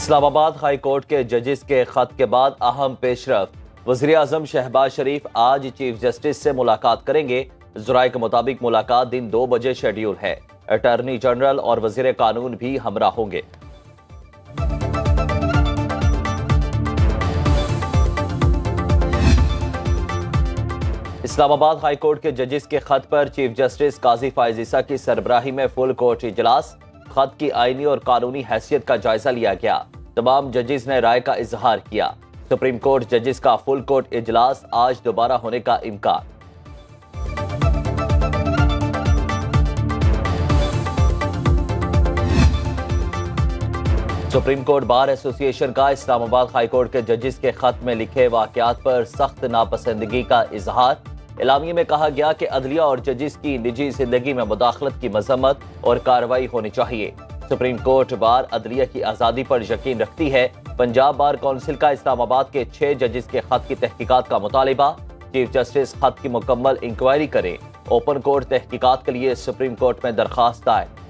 اسلام آباد high court کے ججز کے خط کے بعد اہم پیش رفت۔ وزیر اعظم شہباز شریف آج چیف جسٹس سے ملاقات کریں گے۔ ذرائع کے مطابق ملاقات دن 2 بجے شیڈیول ہے۔ اٹارنی جنرل اور وزیر قانون بھی ہمراہ ہوں گے۔ اسلام آباد ہائی کورٹ کے ججز کے خط پر چیف جسٹس قاضی فائز عیسیٰ کی سربراہی میں فل کورٹ اجلاس۔ خط کی آئینی اور قانونی حیثیت کا جائزہ لیا گیا۔ تمام ججز نے رائے کا اظہار کیا۔ سپریم کورٹ ججز کا فل کورٹ اجلاس آج دوبارہ ہونے کا امکان۔ سپریم کورٹ بار ایسوسی ایشن کا اسلام آباد ہائی کورٹ کے ججز کے خط میں لکھے واقعات پر سخت ناپسندگی کا اظہار۔ اعلامیے میں کہا گیا کہ عدلیہ اور ججز کی نجی زندگی میں مداخلت کی مذمت اور کارروائی ہونی چاہیے۔ سپریم کورٹ بار عدلیہ کی آزادی پر یقین رکھتی ہے۔ پنجاب بار کونسل کا اسلام آباد کے 6 ججز کے خط کی تحقیقات کا مطالبہ۔ چیف جسٹس خط کی مکمل انکوائری کریں۔ اوپن کورٹ تحقیقات کے لیے سپریم کورٹ میں درخواست دائر۔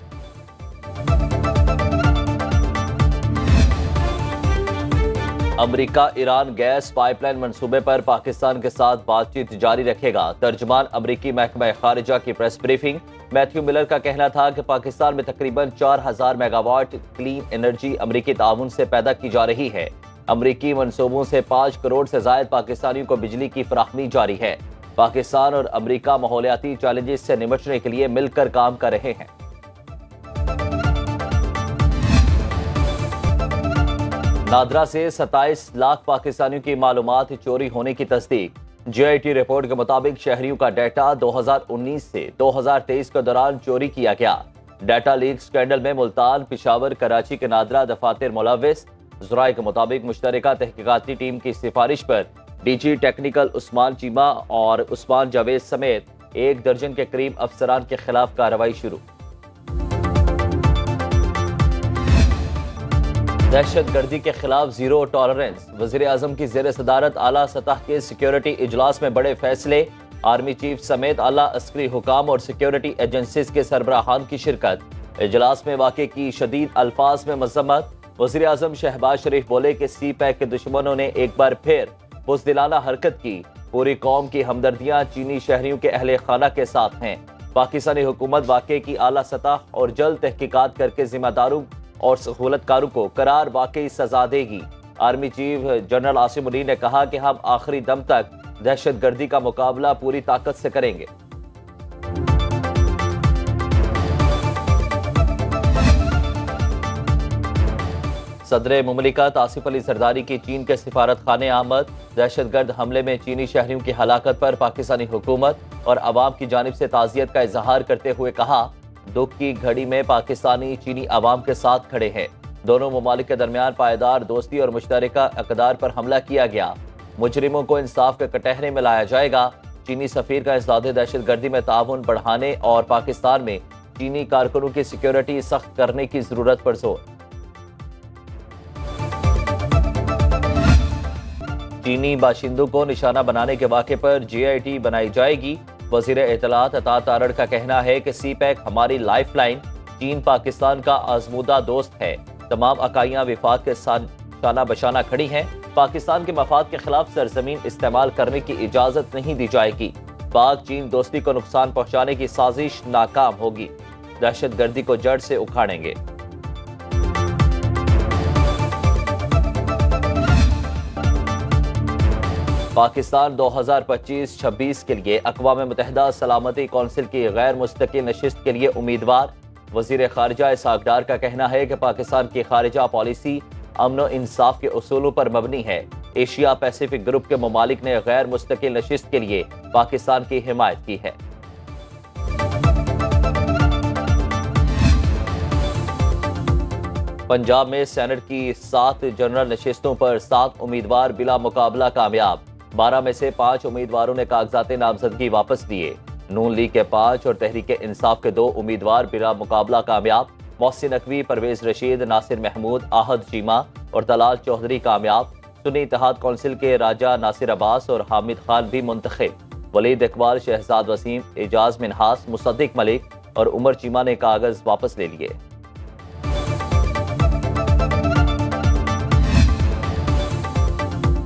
امریکہ ایران گیس پائپ لائن منصوبے پر پاکستان کے ساتھ بات چیت جاری رکھے گا۔ ترجمان امریکی محکمہ خارجہ کی پریس بریفنگ۔ میتھیو ملر کا کہنا تھا کہ پاکستان میں تقریباً 4000 میگا واٹ کلین انرجی امریکی تعاون سے پیدا کی جا رہی ہے۔ امریکی منصوبوں سے 5 کروڑ سے زائد پاکستانیوں کو بجلی کی فراہمی جاری ہے۔ پاکستان اور امریکہ ماحولیاتی چیلنجز سے نمٹنے کے لیے مل کر کام کر رہے ہیں۔ نادرا سے 27 لاکھ پاکستانیوں کی معلومات چوری ہونے کی تصدیق۔ جے آئی ٹی رپورٹ کے مطابق شہریوں کا ڈیٹا 2019 سے 2023 کے دوران چوری کیا گیا۔ ڈیٹا لیک سکینڈل میں ملتان، پشاور، کراچی کے نادرا دفاتر ملوث۔ ذرائع کے مطابق مشترکہ تحقیقاتی ٹیم کی سفارش پر ڈی جی ٹیکنیکل عثمان چیمہ اور عثمان جاوید سمیت 1 درجن کے قریب افسران کے خلاف کارروائی شروع۔ دہشت گردی کے خلاف زیرو ٹالرنس۔ وزیر اعظم کی زیر صدارت اعلیٰ سطح کے سیکیورٹی اجلاس میں بڑے فیصلے۔ آرمی چیف سمیت اعلیٰ عسکری حکام اور سیکیورٹی ایجنسیز کے سربراہان کی شرکت۔ اجلاس میں واقعے کی شدید الفاظ میں مذمت۔ وزیر اعظم شہباز شریف بولے کہ سی پیک کے دشمنوں نے ایک بار پھر بزدلانہ حرکت کی۔ پوری قوم کی ہمدردیاں چینی شہریوں کے اہل خانہ کے ساتھ ہیں۔ پاکستانی حکومت واقعے کی اعلیٰ سطح اور جلد تحقیقات کر کے ذمہ داروں اور سہولت کاروں کو قرار واقعی سزا دے گی۔ Army chief general Asim Munir نے کہا کہ ہم آخری دم تک دہشت گردی کا مقابلہ پوری طاقت سے کریں گے۔ صدر مملکت آصف علی زرداری کی چین کے سفارت خانے آمد۔ دہشت گرد حملے میں چینی شہریوں کی ہلاکت پر پاکستانی حکومت اور عوام کی جانب سے تعزیت کا اظہار کرتے ہوئے کہا، دکھ کی گھڑی میں پاکستانی چینی عوام کے ساتھ کھڑے ہیں۔ دونوں ممالک کے درمیان پائیدار دوستی اور مشترکہ اقدار پر حملہ کیا گیا۔ مجرموں کو انصاف کے کٹہرے میں لایا جائے گا۔ چینی سفیر کا اسداد دہشت گردی میں تعاون بڑھانے اور پاکستان میں چینی کارکنوں کی سیکیورٹی سخت کرنے کی ضرورت پر زور۔ چینی باشندوں کو نشانہ بنانے کے واقعے پر جے آئی ٹی بنائی جائے گی۔ وزیر اطلاعات عطا تارڑ کا کہنا ہے کہ سی پیک ہماری لائف لائن، چین پاکستان کا آزمودہ دوست ہے۔ تمام اکائیاں وفاق کے ساتھ شانہ بشانہ کھڑی ہیں۔ پاکستان کے مفاد کے خلاف سرزمین استعمال کرنے کی اجازت نہیں دی جائے گی۔ پاک چین دوستی کو نقصان پہنچانے کی سازش ناکام ہوگی۔ دہشت گردی کو جڑ سے اکھاڑیں گے۔ پاکستان 2025-26 کے لیے اقوام متحدہ سلامتی کونسل کی غیر مستقل نشست کے لیے امیدوار۔ وزیر خارجہ اسحاق ڈار کا کہنا ہے کہ پاکستان کی خارجہ پالیسی امن و انصاف کے اصولوں پر مبنی ہے۔ ایشیا پیسیفک گروپ کے ممالک نے غیر مستقل نشست کے لیے پاکستان کی حمایت کی ہے۔ پنجاب میں سینٹ کی 7 جنرل نشستوں پر 7 امیدوار بلا مقابلہ کامیاب۔ 12 میں سے 5 امیدواروں نے کاغذات نامزدگی واپس لیے۔ نون لیگ کے 5 اور تحریک انصاف کے 2 امیدوار بلا مقابلہ کامیاب۔ محسن نقوی، پرویز رشید، ناصر محمود، آہد چیمہ اور طلال چودھری کامیاب۔ سنی اتحاد کونسل کے راجہ ناصر عباس اور حامد خان بھی منتخب۔ ولید اقبال، شہزاد وسیم، اعجاز منہاس، مصدق ملک اور عمر چیمہ نے کاغذ واپس لے لیے۔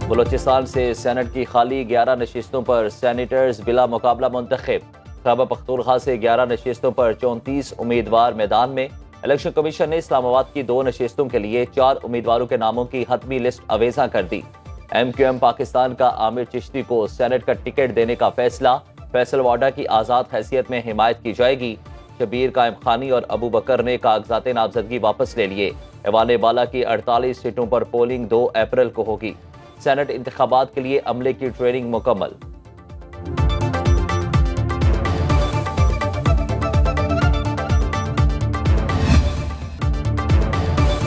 بلوچستان سے سینٹ کی خالی 11 نشستوں پر سینیٹرز بلا مقابلہ منتخب۔ خیبر پختونخوا سے 11 نشستوں پر 34 امیدوار میدان میں۔ الیکشن کمیشن نے اسلام آباد کی 2 نشستوں کے لیے 4 امیدواروں کے ناموں کی حتمی لسٹ اویزاں کر دی۔ ایم کیو ایم پاکستان کا عامر چشتی کو سینٹ کا ٹکٹ دینے کا فیصلہ۔ فیصل واڈا کی آزاد حیثیت میں حمایت کی جائے گی۔ شبیر قائم خانی اور ابو بکر نے کاغذات نامزدگی واپس لے لیے۔ ایوان بالا کی 48 سیٹوں پر پولنگ 2 اپریل کو ہوگی۔ سینٹ انتخابات کے لیے عملے کی ٹریننگ مکمل۔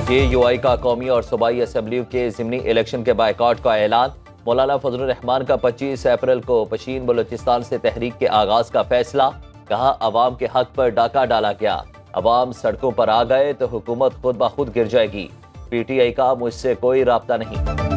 KUI کا قومی اور صوبائی اسمبلیوں کے ضمنی الیکشن کے بائیکاٹ کا اعلان۔ مولانا فضل الرحمان کا 25 اپریل کو پشین بلوچستان سے تحریک کے آغاز کا فیصلہ۔ کہا عوام کے حق پر ڈاکہ ڈالا گیا، عوام سڑکوں پر آ گئے تو حکومت خود بخود گر جائے گی۔ PTI کا مجھ سے کوئی رابطہ نہیں۔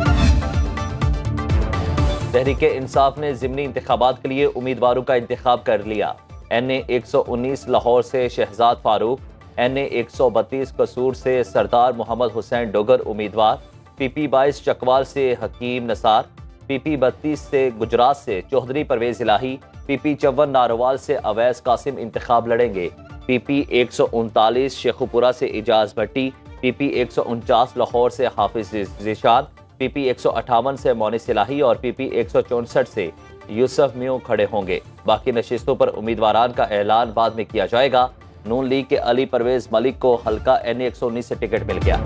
تحریک انصاف نے ضمنی انتخابات کے لیے امیدواروں کا انتخاب کر لیا۔ NA 119 لاہور سے شہزاد فاروق، NA 132 قصور سے سردار محمد حسین ڈوگر امیدوار، PP 22 چکوال سے حکیم نثار، PP 32 سے گجرات سے چودھری پرویز الہی، PP 54 ناروال سے اویس قاسم انتخاب لڑیں گے۔ PP 139 شیخوپورہ سے اعجاز بھٹی، PP 149 لاہور سے حافظ ذیشان، PP 158 سے مونس الہی اور PP 164 سے یوسف میوں کھڑے ہوں گے۔ باقی نشستوں پر امیدواران کا اعلان بعد میں کیا جائے گا۔ نون لیگ کے علی پرویز ملک کو حلقہ NA 119 سے ٹکٹ مل گیا۔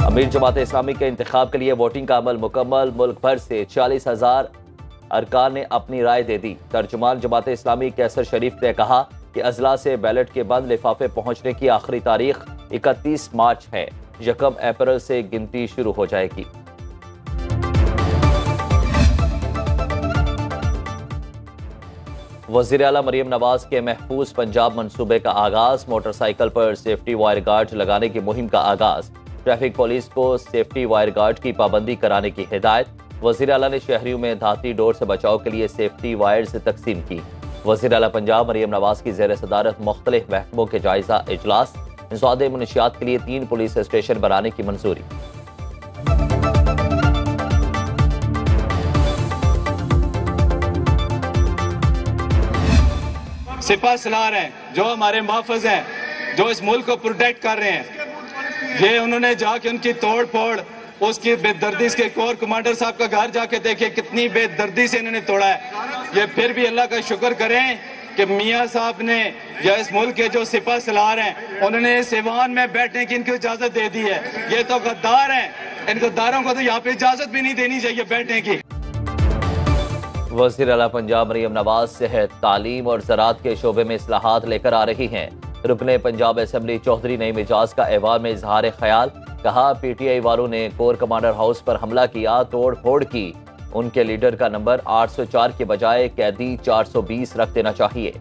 امیر جماعت اسلامی کے انتخاب کے لیے ووٹنگ کا عمل مکمل۔ ملک بھر سے 40,000 ارکان نے اپنی رائے دے دی۔ ترجمان جماعت اسلامی کیسر شریف نے کہا کہ اضلاع سے بیلٹ کے بند لفافے پہنچنے کی آخری تاریخ 31 مارچ ہے۔ 1 اپریل سے گنتی شروع ہو جائے گی۔ وزیر اعلیٰ مریم نواز کے محفوظ پنجاب منصوبے کا آغاز۔ موٹر سائیکل پر سیفٹی وائر گارڈ لگانے کی مہم کا آغاز۔ ٹریفک پولیس کو سیفٹی وائر گارڈ کی پابندی کرانے کی ہدایت۔ وزیر اعلیٰ نے شہریوں میں دھاتی ڈور سے بچاؤ کے لیے سیفٹی وائرز تقسیم کی۔ وزیر اعلیٰ پنجاب مریم نواز کی زیر صدارت مختلف محکموں کے جائزہ اجلاس۔ انسداد منشیات کے لیے 3 پولیس اسٹیشن بنانے کی منظوری۔ سپاہ سالار ہیں جو ہمارے محافظ ہیں، جو اس ملک کو پروٹیکٹ کر رہے ہیں، یہ انہوں نے جا کے ان کی توڑ پھوڑ، اس کی بے دردی کے کور کمانڈر صاحب کا گھر جا کے دیکھے کتنی بے دردی سے انہوں نے توڑا ہے۔ یہ پھر بھی اللہ کا شکر کریں کہ میاں صاحب نے یا اس ملک کے جو سپاہ سالار ہیں انہوں نے اس ایوان میں بیٹھنے کی ان کو اجازت دے دی ہے۔ یہ تو غدار ہیں، ان غداروں کو تو یہاں پہ اجازت بھی نہیں دینی چاہیے بیٹھنے کی۔ وزیر اعلیٰ پنجاب مریم نواز صحت، تعلیم اور زراعت کے شعبے میں اصلاحات لے کر آ رہی ہیں۔ رکن پنجاب اسمبلی چودھری نئی مجاز کا ایوان میں اظہار خیال۔ کہا PTI والوں نے کور کمانڈر ہاؤس پر حملہ کیا، توڑ پھوڑ کی۔ ان کے لیڈر کا نمبر 804 کے بجائے قیدی 420 رکھ دینا چاہیے۔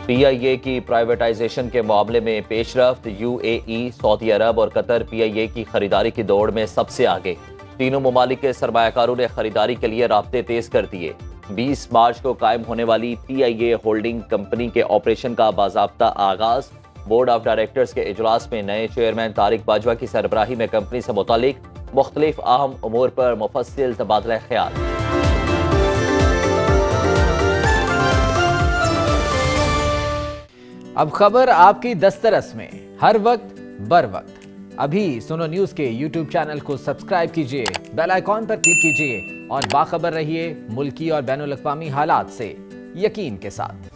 PIA کی پرائیویٹائزیشن کے معاملے میں پیش رفت۔ UAE، سعودی عرب اور قطر PIA کی خریداری کی دوڑ میں سب سے آگے۔ تینوں ممالک کے سرمایہ کاروں نے خریداری کے لیے رابطے تیز کر دیے۔ 20 مارچ کو قائم ہونے والی PIA ہولڈنگ کمپنی کے آپریشن کا باضابطہ آغاز۔ بورڈ آف ڈائریکٹرز کے اجلاس میں نئے چیئرمین طارق باجوہ کی سربراہی میں کمپنی سے متعلق مختلف اہم امور پر مفصل تبادلہ خیال۔ اب خبر آپ کی دسترس میں، ہر وقت بر وقت۔ ابھی سنو نیوز کے YouTube چینل کو سبسکرائب کیجئے، بیل آئیکن پر کلک کیجئے اور باخبر رہیے ملکی اور بین الاقوامی حالات سے یقین کے ساتھ۔